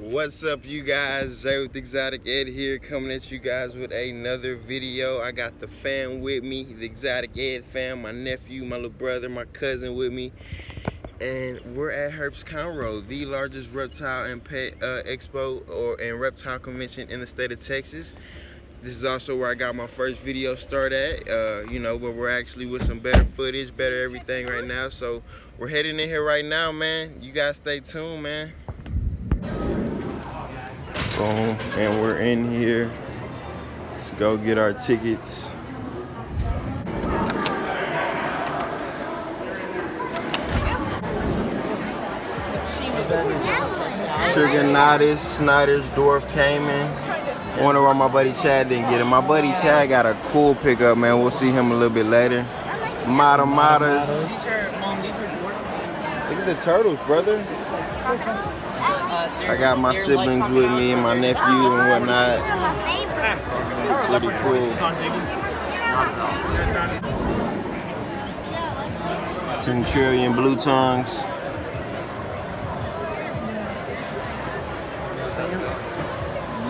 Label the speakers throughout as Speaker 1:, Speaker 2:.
Speaker 1: What's up, you guys? Zay with Exotic Ed here, coming at you guys with another video. I got the fam with me, the Exotic Ed fam, my nephew, my little brother, my cousin with me, and we're at Herps Conroe, the largest reptile and pet expo and reptile convention in the state of Texas. This is also where I got my first video start at, but we're actually with some better footage, better everything right now. So we're heading in here right now, man. You guys stay tuned, man. Boom, and we're in here. Let's go get our tickets. Sugar Nodis, Snyder's Dwarf Cayman. I wonder why my buddy Chad didn't get it. My buddy Chad got a cool pickup, man. We'll see him a little bit later. Matas. Look at the turtles, brother. I got my siblings with me and my nephew and whatnot. Pretty cool. Centurion blue tongues.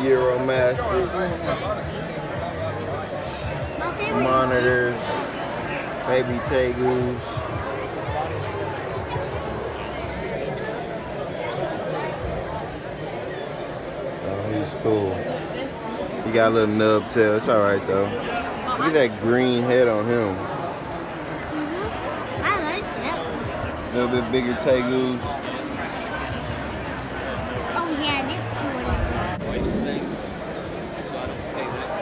Speaker 1: Euromastics. Monitors. Baby tegus. Cool. He got a little nub tail. It's alright though. Look at that green head on him.
Speaker 2: I like that.
Speaker 1: A little bit bigger tegus.
Speaker 2: Oh yeah, this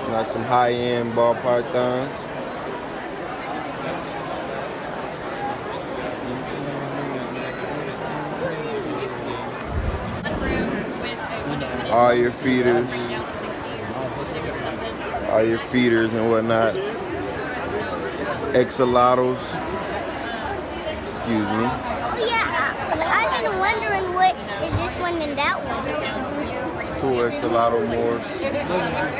Speaker 2: one.
Speaker 1: Like some high-end ball pythons. All your feeders and whatnot. Axolotls. Excuse me.
Speaker 2: Oh yeah, I've been wondering what is this one and that one.
Speaker 1: Cool axolotl morphs.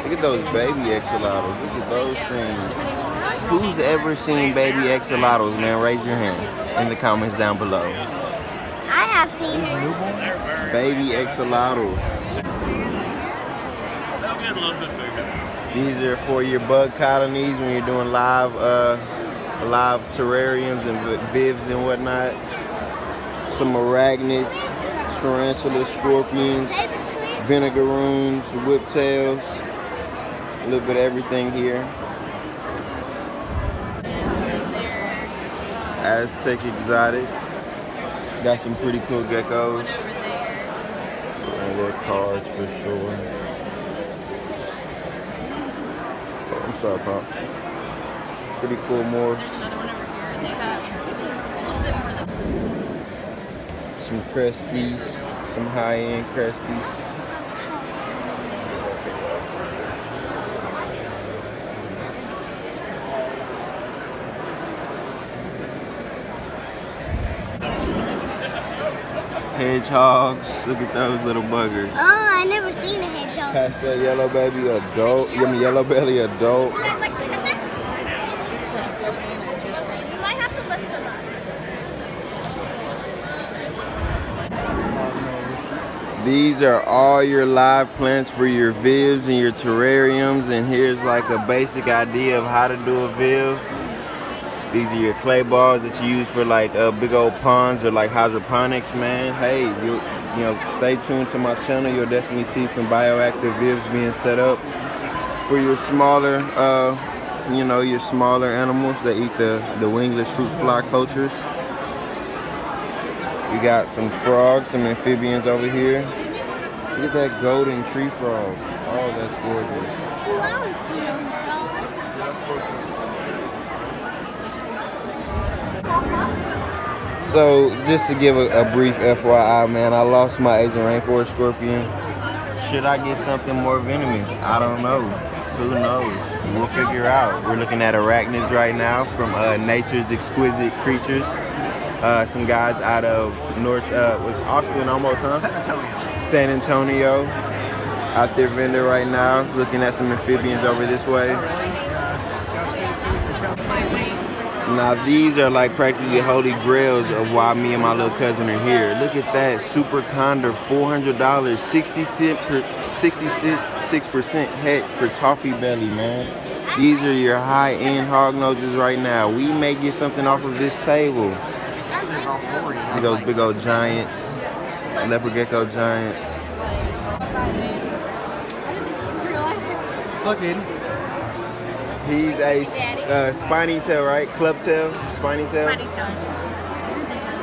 Speaker 1: Look at those baby axolotls. Look at those things. Who's ever seen baby axolotls, man? Raise your hand in the comments down below.
Speaker 2: I have seen
Speaker 1: baby axolotls. These are for your bug colonies when you're doing live terrariums and vivs and whatnot. Some arachnids, tarantulas, scorpions, vinegaroons, whiptails, a little bit of everything here. Aztec exotics. Got some pretty cool geckos. And their cards for sure. I'm sorry, Pop. Pretty cool morphs. Some cresties, some high-end cresties. Hedgehogs, look at those little buggers.
Speaker 2: Oh, I never seen a hedgehog.
Speaker 1: Pastel yellow baby adult, yellow belly adult.
Speaker 2: You might have to lift them up.
Speaker 1: These are all your live plants for your vivs and your terrariums, and here's like a basic idea of how to do a viv. These are your clay balls that you use for like big old ponds or like hydroponics, man. Hey, you stay tuned to my channel. You'll definitely see some bioactive vivs being set up for your smaller, your smaller animals that eat the wingless fruit fly cultures. We got some frogs, some amphibians over here. Look at that golden tree frog. Oh, that's gorgeous.
Speaker 2: Oh, I want to see those frogs.
Speaker 1: So, just to give a brief FYI, man, I lost my Asian rainforest scorpion. Should I get something more venomous? I don't know. Who knows? We'll figure out. We're looking at arachnids right now from Nature's Exquisite Creatures. Some guys out of was Austin almost, huh? San Antonio. Out there vendor right now. Looking at some amphibians over this way. Now these are like practically the holy grails of why me and my little cousin are here. Look at that Super Condor, $400, 66% heck for toffee belly, man. These are your high-end hog noses right now. We may get something off of this table. See those big old giants, leopard gecko giants.
Speaker 3: Look, Aiden.
Speaker 1: He's a spiny tail, right? Club tail? Spiny tail?
Speaker 4: Spiny tail.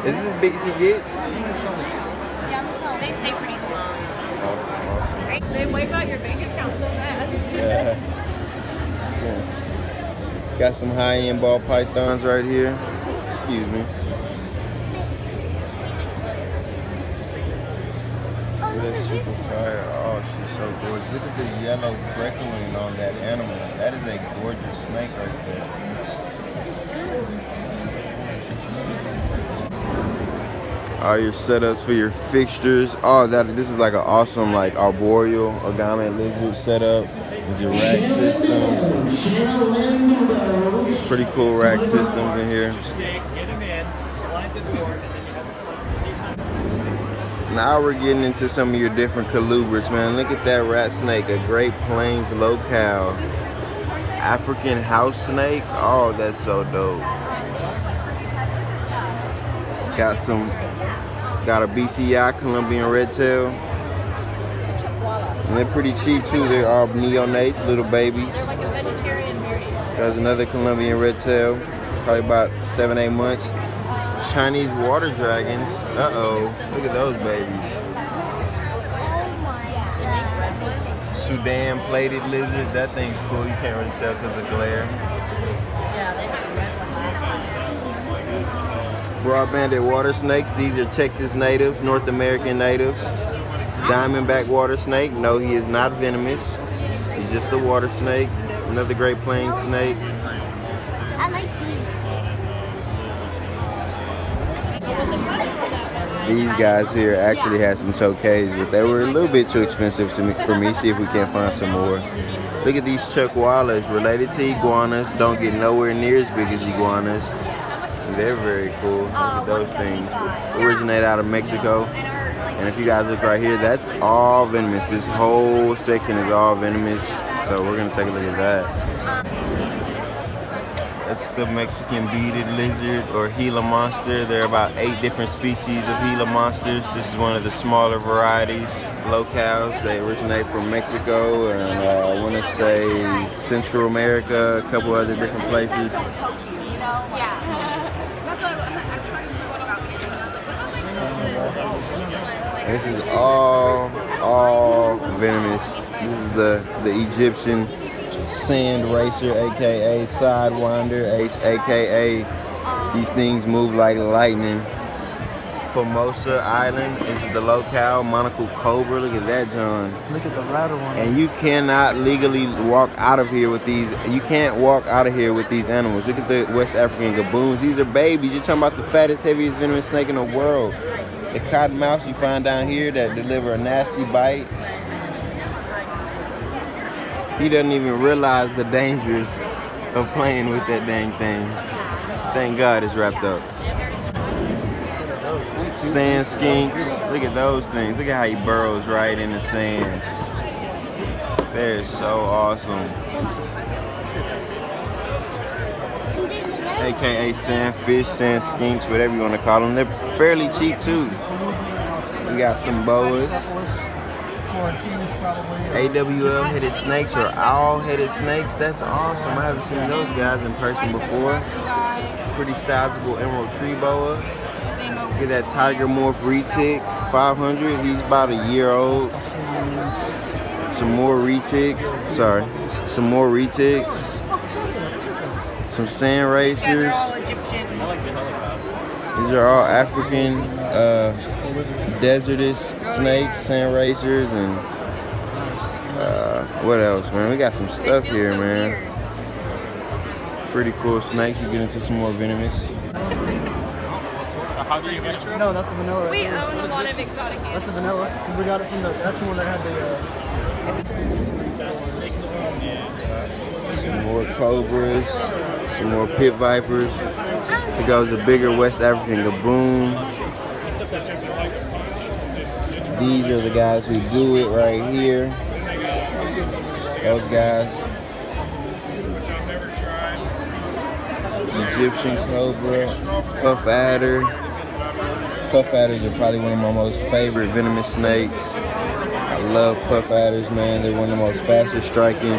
Speaker 1: Is this as big as he gets?
Speaker 4: Yeah, they stay pretty small.
Speaker 1: Awesome.
Speaker 4: They wipe out your bank account so fast.
Speaker 1: Yeah. Got some high-end ball pythons right here. Excuse me. That's super fire. Oh, she's so gorgeous. Look at the yellow freckling on that animal. That is a gorgeous snake right there. All your setups for your fixtures. Oh, this is like an awesome like arboreal agame lizard setup. With your rack systems. Pretty cool rack systems in here. Now we're getting into some of your different colubrids, man. Look at that rat snake, a Great Plains locale. African house snake. Oh, that's so dope. Got a BCI, Colombian red tail. And they're pretty cheap too. They're all neonates, little babies.
Speaker 4: They're like a vegetarian beardie.
Speaker 1: There's another Colombian red tail, probably about 7-8 months. Chinese water dragons. Uh-oh, look at those babies. Sudan plated lizard. That thing's cool. You can't really tell because of the glare.
Speaker 4: Yeah, they have a red one.
Speaker 1: Broad-banded water snakes. These are Texas natives, North American natives. Diamondback water snake. No, he is not venomous. He's just a water snake. Another Great Plains snake.
Speaker 2: I like these.
Speaker 1: These guys here actually had some tokays, but they were a little bit too expensive for me. See if we can't find some more. Look at these chuckwallas, related to iguanas. Don't get nowhere near as big as iguanas. They're very cool. Look at those things. Originate out of Mexico. And if you guys look right here, that's all venomous. This whole section is all venomous. So we're gonna take a look at that. That's the Mexican beaded lizard or Gila monster. There are about 8 different species of Gila monsters. This is one of the smaller varieties, locales. They originate from Mexico and I want to say Central America, a couple other different places. This is all venomous. This is the Egyptian sand racer, aka sidewinder, aka these things move like lightning. Formosa Island is the locale, monocle cobra. Look at that, John.
Speaker 3: Look at the router one.
Speaker 1: And you cannot legally walk out of here with these. You can't walk out of here with these animals. Look at the West African gaboons. These are babies. You're talking about the fattest, heaviest venomous snake in the world. The cottonmouths you find down here that deliver a nasty bite. He doesn't even realize the dangers of playing with that dang thing. Thank God it's wrapped up. Sand skinks. Look at those things. Look at how he burrows right in the sand. They're so awesome. AKA sandfish, sand skinks, whatever you want to call them. They're fairly cheap too. We got some boas. AWL headed snakes or owl headed snakes. That's awesome. I haven't seen those guys in person before. Pretty sizable emerald tree boa. Look at that tiger morph retic, 500. He's about a year old. Some more retics. Sorry, some more retics. Some sand racers. These are all African desertous snakes, sand racers, and what else, man? We got some stuff here, man. Pretty cool snakes. We get into some more venomous.
Speaker 3: No, that's the vanilla.
Speaker 4: We own a lot of exotic animals.
Speaker 3: That's the vanilla, because we got it from the, that's the one that had the...
Speaker 1: Some more cobras, Some more pit vipers. Here goes a bigger West African gaboon. These are the guys who do it right here. Those guys. Egyptian cobra, puff adder. Puff adders are probably one of my most favorite venomous snakes. I love puff adders, man. They're one of the most fastest striking.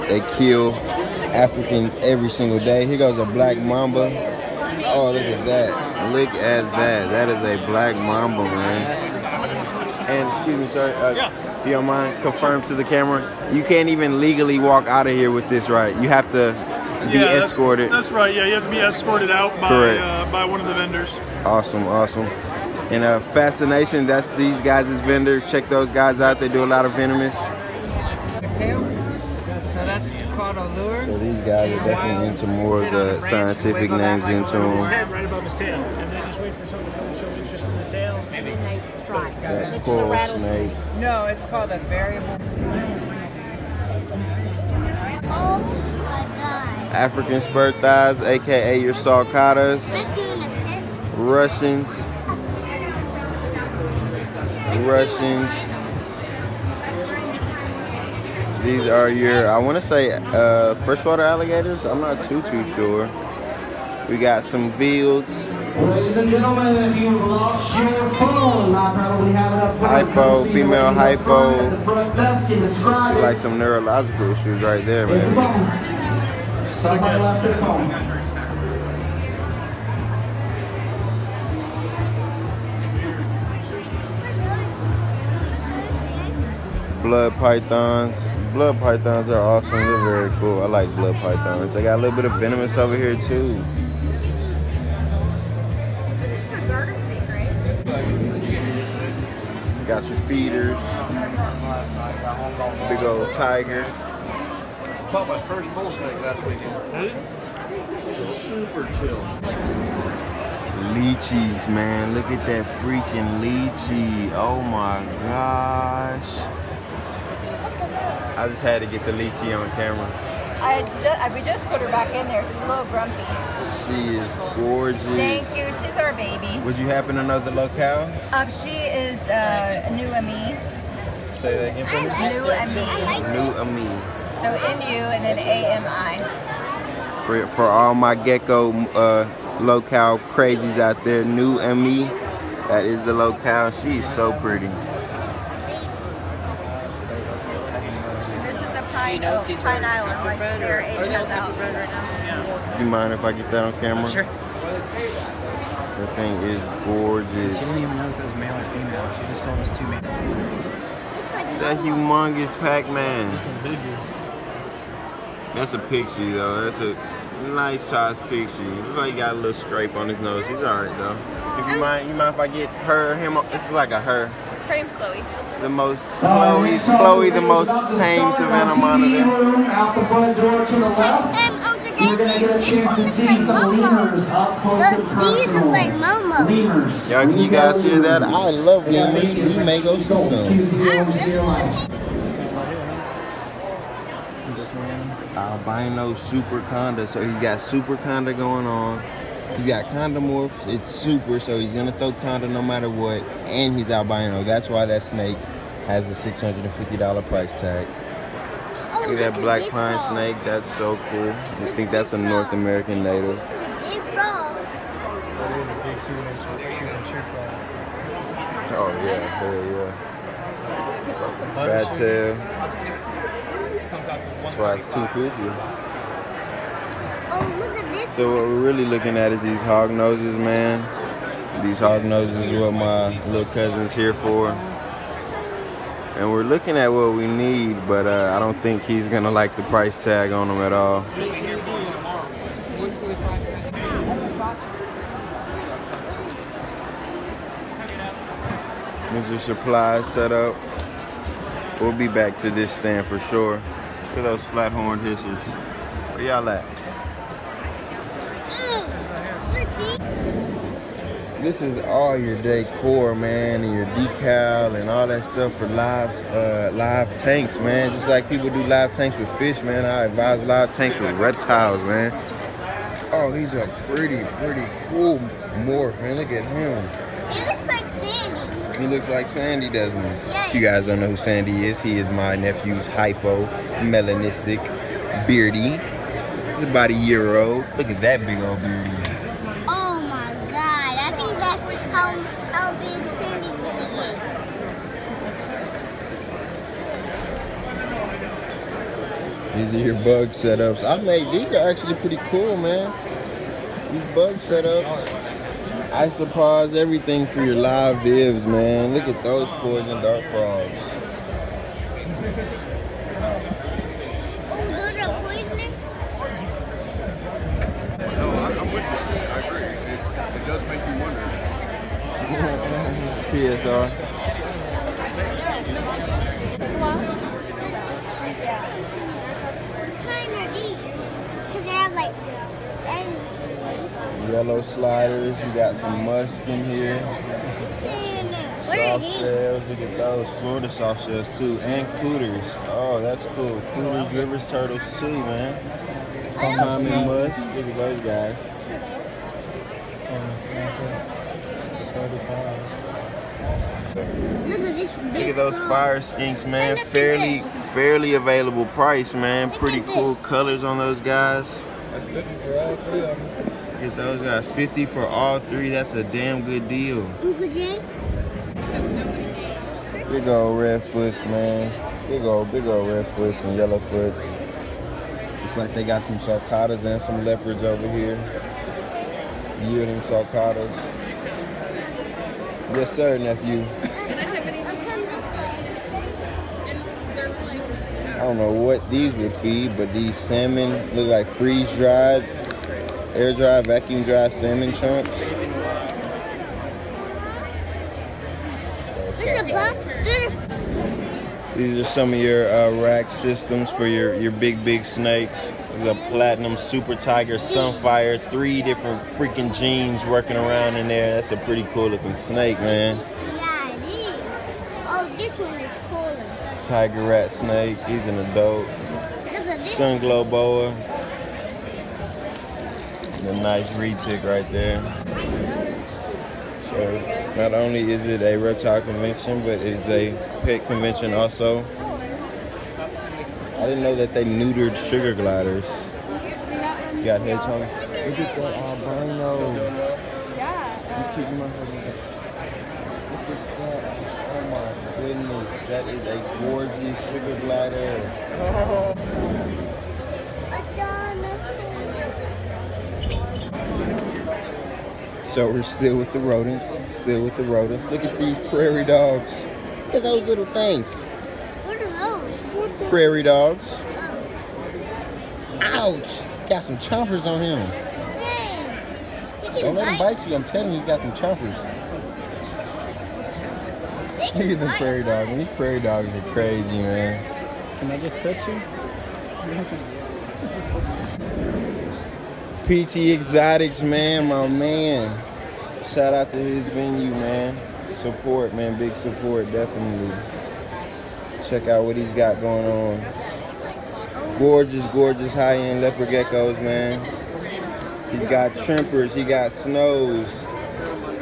Speaker 1: They kill Africans every single day. Here goes a black mamba. Oh, look at that. Look at that. That is a black mamba, man. And excuse me, sir. If you don't mind, confirm to the camera. You can't even legally walk out of here with this, right? You have to be escorted.
Speaker 5: That's right. Yeah, you have to be escorted out by one of the vendors.
Speaker 1: Awesome, awesome. And Fascination, that's these guys' vendor. Check those guys out. They do a lot of venomous.
Speaker 6: Tail. So that's called a lure.
Speaker 1: So these guys are definitely into more of the scientific names into
Speaker 5: His
Speaker 1: them.
Speaker 5: head right above his tail, and then just wait for someone to come and show interest in the tail.
Speaker 4: Midnight strike.
Speaker 1: That
Speaker 4: This is a
Speaker 1: coral
Speaker 4: rattlesnake.
Speaker 1: snake.
Speaker 6: No, it's called a variable.
Speaker 2: Oh my God.
Speaker 1: African spur thighs, aka your sulcatas.
Speaker 2: Let's do in a pet.
Speaker 1: Russians. Russians. These are your, I want to say, freshwater alligators. I'm not too sure. We got some Veals.
Speaker 7: Ladies and gentlemen, if you lost your phone, I probably have it up front.
Speaker 1: Hypo, female hypo.
Speaker 7: At the front desk and describe it.
Speaker 1: Like some neurological issues right there,
Speaker 7: It's a
Speaker 1: man.
Speaker 7: phone. Somebody left their phone.
Speaker 1: Blood pythons. Blood pythons are awesome. They're very cool. I like blood pythons. They got a little bit of venomous over here too.
Speaker 4: This is a garter snake, right?
Speaker 1: Got your feeders. Big old tiger.
Speaker 3: Caught my first bull snake last weekend. Super chill.
Speaker 1: Lychees, man. Look at that freaking lychee. Oh my gosh. I just had to get the lychee on camera.
Speaker 4: We just put her back in there. She's a little grumpy.
Speaker 1: She is gorgeous.
Speaker 4: Thank you. She's our baby.
Speaker 1: Would you happen to know the locale?
Speaker 4: She is New Ami.
Speaker 1: Say that again for me.
Speaker 4: New Ami.
Speaker 1: New Ami.
Speaker 4: So N-U and then A-M-I.
Speaker 1: For all my gecko locale crazies out there, New Ami, that is the locale. She's so pretty.
Speaker 4: This is a Pine Island right there. Aiden has out.
Speaker 1: Do you mind if I get that on camera?
Speaker 3: Sure.
Speaker 1: That thing is gorgeous.
Speaker 3: She didn't even know if it was male or female. She just told us two male.
Speaker 2: Looks like
Speaker 1: That humongous Pac-Man.
Speaker 5: That's a biggie.
Speaker 1: That's a pixie though. That's a nice sized pixie. Looks like he got a little scrape on his nose. He's alright though. If you mind if I get her, him? It's like a her.
Speaker 4: Her name's Chloe.
Speaker 1: The most Chloe, the most tame Savannah monitor.
Speaker 7: Out the front door to the left.
Speaker 2: Uncle
Speaker 7: You're gonna get a chance to
Speaker 2: Jason,
Speaker 7: see some lemurs up close and
Speaker 2: these look
Speaker 7: personal.
Speaker 2: like Momo.
Speaker 7: Lemurs.
Speaker 1: You guys hear that? I love lemurs. We may go see some. Albino super conda. So he's got super conda going on. He's got condomorph. It's super, so he's gonna throw conda no matter what. And he's albino. That's why that snake has a $650 price tag.
Speaker 2: Oh,
Speaker 1: Look at that black
Speaker 2: this
Speaker 1: pine
Speaker 2: frog.
Speaker 1: snake. That's so cool. I think that's a North American native.
Speaker 2: This is a big frog.
Speaker 5: That is a big 2-inch frog.
Speaker 1: Oh yeah, hell yeah. Fat tail. That's why it's $250.
Speaker 2: Oh, look at this.
Speaker 1: So what we're really looking at is these hog noses, man. These hog noses is what my little cousin's here for. And we're looking at what we need, but I don't think he's gonna like the price tag on them at all. Mr. Supply set up. We'll be back to this stand for sure. Look at those flat horned hissers. Where y'all at? This is all your decor, man, and your decal and all that stuff for live tanks, man. Just like people do live tanks with fish, man. I advise live tanks with reptiles, man. Oh, he's a pretty cool morph, man. Look at him.
Speaker 2: He looks like Sandy.
Speaker 1: He looks like Sandy, doesn't he?
Speaker 2: Yeah.
Speaker 1: If you guys don't know who Sandy is, he is my nephew's hypo melanistic beardy. He's about a year old. Look at that big old beardy.
Speaker 2: Oh my God! I think that's how big Sandy's gonna get.
Speaker 1: These are your bug setups. These are actually pretty cool, man. These bug setups. Isopause, everything for your live vivs, man. Look at those poison dart frogs.
Speaker 2: Oh, those are poisonous?
Speaker 3: No, I'm with you. I agree. It does make you wonder.
Speaker 1: TSR.
Speaker 2: What kind are these? Because they have like ends.
Speaker 1: Yellow sliders. We got some musk in here.
Speaker 2: What are
Speaker 1: Soft
Speaker 2: these?
Speaker 1: shells. Look at those. Florida soft shells too. And cooters. Oh, that's cool. Cooters, rivers, turtles too, man. Common musk. Look at those guys.
Speaker 2: Look at this big
Speaker 1: Look at those
Speaker 2: frog.
Speaker 1: fire skinks, man.
Speaker 2: And look at this.
Speaker 1: Fairly available price, man.
Speaker 2: Look
Speaker 1: Pretty
Speaker 2: at
Speaker 1: cool
Speaker 2: this.
Speaker 1: colors on those guys.
Speaker 6: That's 50 for all three of them.
Speaker 1: Look at those guys. 50 for all three. That's a damn good deal.
Speaker 2: Uncle Jay?
Speaker 1: Big old red foots, man. Big old red foots and yellow foots. Looks like they got some sulcatas and some leopards over here. Yielding sulcatas. Yes, sir, nephew. I don't know what these would feed, but these salmon look like freeze-dried, air-dried, vacuum-dried salmon chunks.
Speaker 2: There's a buck.
Speaker 1: These are some of your rack systems for your big snakes. There's a platinum super tiger sunfire, 3 different freaking genes working around in there. That's a pretty cool looking snake, man.
Speaker 2: Yeah, it is. Oh, this one is cooler.
Speaker 1: Tiger rat snake, he's an adult.
Speaker 2: Look at this.
Speaker 1: Sun glow boa. The nice retic right there. So not only is it a reptile convention, but it's a pet convention also. I didn't know that they neutered sugar gliders. You got hedgehogs? Look at that albino. You keep my Look at that. Oh my goodness. That is a gorgeous sugar glider. So we're still with the rodents. Look at these prairie dogs. Look at those little things.
Speaker 2: What are those?
Speaker 1: Prairie dogs.
Speaker 2: Oh,
Speaker 1: Ouch! Got some chompers on him.
Speaker 2: dang. He
Speaker 1: Don't
Speaker 2: can
Speaker 1: let him
Speaker 2: bite.
Speaker 1: bite you. I'm telling you, you got some chompers.
Speaker 2: They
Speaker 1: Look
Speaker 2: can
Speaker 1: at them
Speaker 2: bite.
Speaker 1: prairie dogs. These prairie dogs are crazy, man.
Speaker 5: Can I just pet you?
Speaker 1: Peachy Exotics, man, my man. Shout out to his venue, man. Support, man, big support, definitely. Check out what he's got going on. Gorgeous high-end leopard geckos, man. He's got shrimpers, he got snows,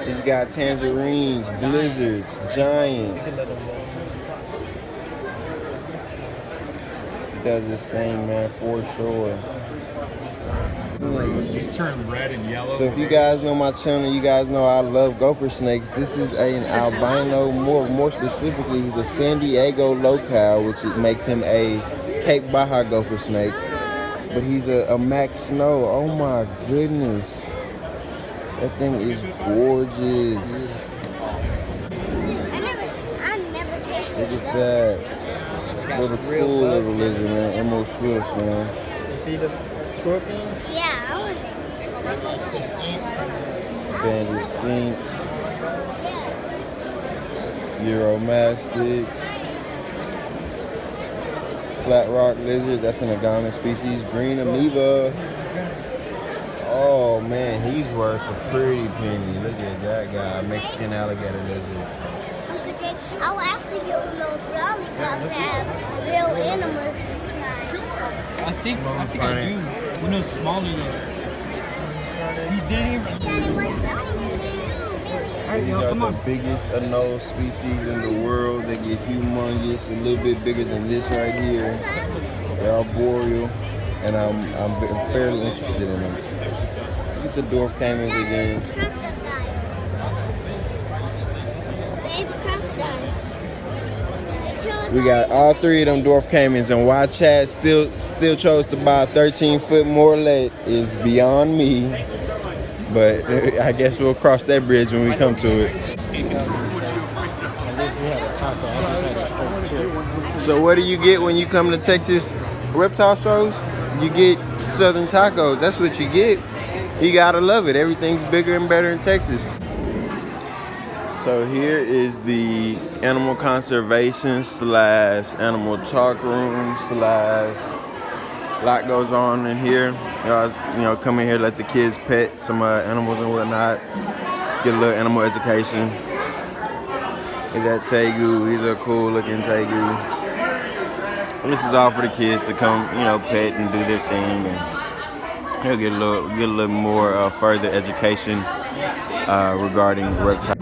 Speaker 1: he's got tangerines, blizzards, giants. He does this thing, man, for sure.
Speaker 5: These turn red and yellow.
Speaker 1: So if you guys know my channel, you guys know I love gopher snakes. This is an albino, more specifically, he's a San Diego locale, which makes him a Cape Baja gopher snake. But he's a Max Snow. Oh my goodness. That thing is gorgeous.
Speaker 2: I never tasted
Speaker 1: Look at that. Little cool little lizard, man. Emerald Swifts, man.
Speaker 5: You see the scorpions?
Speaker 2: Yeah, I want
Speaker 1: Banded skinks. Euromastics. Flat rock lizard, that's an agama species. Green amoeba. Oh man, he's worth a pretty penny. Look at that guy, Mexican alligator lizard.
Speaker 2: Uncle Jay, I will actually get one of those lollipops that have real animals inside.
Speaker 5: I think I do. One of those smaller though.
Speaker 1: These are the biggest anole species in the world. They get humongous, a little bit bigger than this right here. They're arboreal, and I'm fairly interested in them. Look at the dwarf caimans again. We got all three of them dwarf caimans, and why Chad still chose to buy a 13-foot Morlet is beyond me. But I guess we'll cross that bridge when we come to it. So what do you get when you come to Texas reptile shows? You get Southern tacos. That's what you get. You gotta love it. Everything's bigger and better in Texas. So here is the animal conservation / animal talk room / lot goes on in here. You know, come in here, let the kids pet some animals and whatnot. Get a little animal education. Look at that tegu. He's a cool looking tegu. And this is all for the kids to come, you know, pet and do their thing, and he'll get a little more further education regarding reptiles.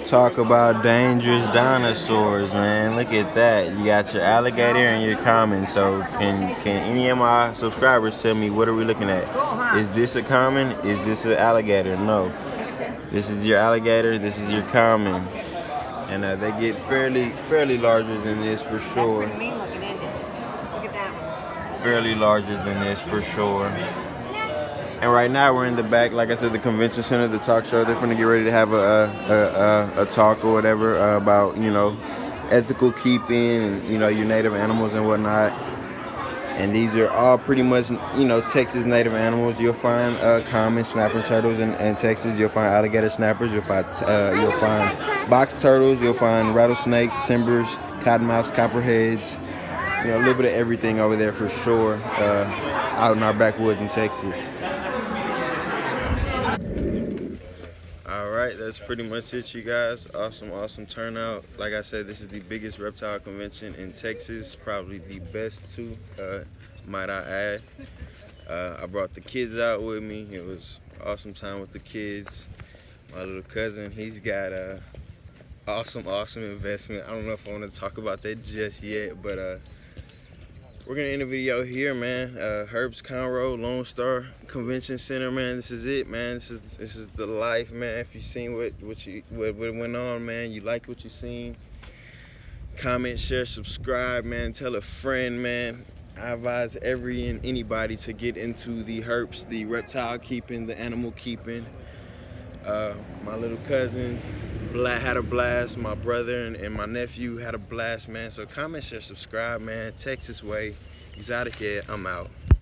Speaker 1: Talk about dangerous dinosaurs, man. Look at that. You got your alligator and your common. So can any of my subscribers tell me, what are we looking at? Is this a common? Is this an alligator? No. This is your alligator. This is your common. And they get fairly larger than this for sure.
Speaker 4: That's pretty mean looking, isn't it? Look at that one.
Speaker 1: Fairly larger than this for sure. And right now we're in the back, like I said, the convention center, the talk show. They're gonna get ready to have a talk or whatever about, you know, ethical keeping and, you know, your native animals and whatnot. And these are all pretty much, you know, Texas native animals. You'll find common snapper turtles in Texas. You'll find alligator snappers. You'll find box turtles. You'll find rattlesnakes, timbers, cottonmouths, copperheads. You know, a little bit of everything over there for sure. Out in our backwoods in Texas. Alright, that's pretty much it, you guys. Awesome turnout. Like I said, this is the biggest reptile convention in Texas, probably the best too, might I add. I brought the kids out with me. It was awesome time with the kids. My little cousin, he's got a awesome investment. I don't know if I want to talk about that just yet, but we're gonna end the video here, man. Herps Conroe, Lone Star Convention Center, man. This is it, man. This is the life, man. If you seen what went on, man, you liked what you seen, comment, share, subscribe, man. Tell a friend, man. I advise every and anybody to get into the herps, the reptile keeping, the animal keeping. My little cousin had a blast. My brother and my nephew had a blast, man. So comment, share, subscribe, man. Texas way, exotic Ed, I'm out.